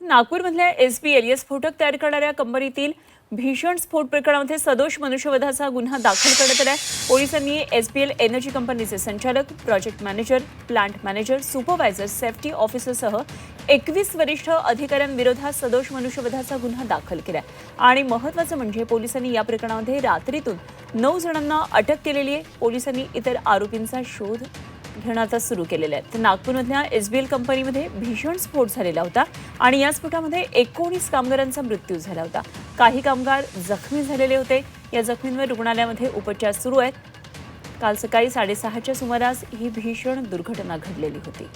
नागपूरमधल्या SPL या स्फोटक तयार करणाऱ्या कंपनीतील भीषण स्फोट प्रकरणामध्ये सदोष मनुष्यवधाचा गुन्हा दाखल करण्यात आलाय। पोलिसांनी SPL एनर्जी कंपनीचे संचालक, project manager, plant manager, supervisor, safety ऑफिसरसह 21 वरिष्ठ अधिकाऱ्यांविरोधात सदोष मनुष्यवधाचा गुन्हा दाखल केलाय। आणि महत्त्वाचं म्हणजे पोलिसांनी या प्रकरणामध्ये रात्रीतून 9 जणांना अटक केलेली आहे। पोलिसांनी इतर आरोपींचा शोध घेणं आता सुरू केलेलं आहे। तर नागपूरमधल्या SBL कंपनीमध्ये भीषण स्फोट झालेला होता आणि या स्फोटामध्ये 19 कामगारांचा मृत्यू झाला होता। काही कामगार जखमी झालेले होते। या जखमींवर रुग्णालयामध्ये उपचार सुरू आहेत। काल सकाळी 6:30च्या सुमारास ही भीषण दुर्घटना घडलेली होती।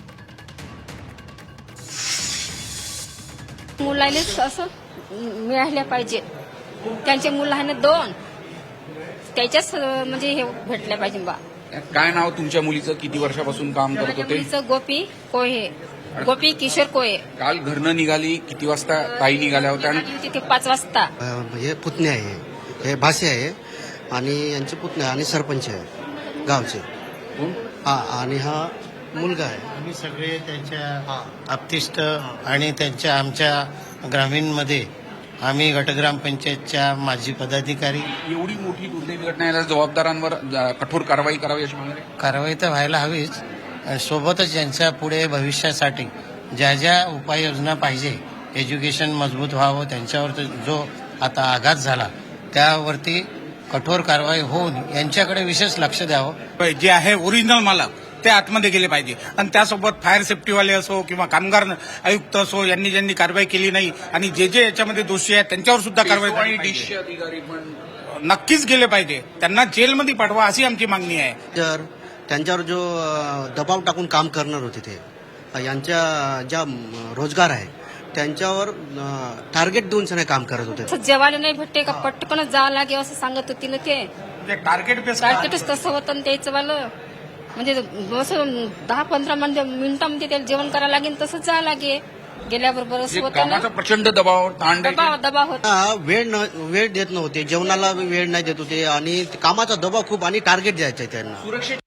मुलाने असं मिळाल्या पाहिजे, त्यांचे मुलं आहे ना 2, त्याच्याच म्हणजे हे भेटल्या पाहिजे बा। काय नाव तुमच्या मुलीचं? किती वर्षापासून काम करत माझ्या होते? मुलीचं गोपी किशोर कोये। काल घरनं निघाली किती वाजता? ताई निघाल्या होत्या आणि तिथे 5 वाजता। हे पुतणे आहे, हे भाषे आहे आणि यांचे पुतणे आणि सरपंच आहे गावचे। हा आणि हा मुलगा आहे। आम्ही सगळे त्यांच्या आप्तिष्ट आणि त्यांच्या आमच्या ग्रामीणमध्ये आम्ही गटग्रामपंचायतच्या माजी पदाधिकारी। एवढी मोठी दुर्दैवी घटना याला जबाबदारांवर कठोर कारवाई करावी अशी मागणी आहे। कारवाई तर व्हायला हवीच, सोबतच यांच्या पुढे भविष्यासाठी ज्या ज्या उपाययोजना पाहिजे, एज्युकेशन मजबूत व्हावं, त्यांच्यावर जो आता आघात झाला त्यावरती कठोर कारवाई होऊन यांच्याकडे विशेष लक्ष द्यावं। जे आहे ओरिजिनल मालक ते आतमध्ये गेले पाहिजे आणि त्यासोबत फायर सेफ्टीवाले असो किंवा कामगार आयुक्त असो, यांनी ज्यांनी कारवाई केली नाही आणि जे याच्यामध्ये दोषी आहेत त्यांच्यावर सुद्धा कारवाई आणि झाली पाहिजे। डिशचे अधिकारी पण नक्कीच गेले पाहिजे, त्यांना जेलमध्ये पाठवा अशी आमची मागणी आहे। तर त्यांच्यावर जो दबाव टाकून काम करणार होते ते यांच्या ज्या रोजगार आहे त्यांच्यावर टार्गेट देऊन सगळे काम करत होते। असं जेवायला नाही भेटते का, पटकनच जावं लागे असं सांगत होती ना ते। म्हणजे टार्गेट बेस टार्गेटच तसं होतं ना त्याचं वालं, म्हणजे असं 10-15 मिनिटांमध्ये त्याला जेवण करायला लागेल तसंच जावं लागे। गेल्याबरोबर असं होतं ना, कामाचा प्रचंड दबाव ताण दबाव होता। वेळ देत नव्हते, जेवणाला वेळ नाही देत होते आणि कामाचा दबाव खूप आणि टार्गेट द्यायचं त्यांना। सुरक्षेची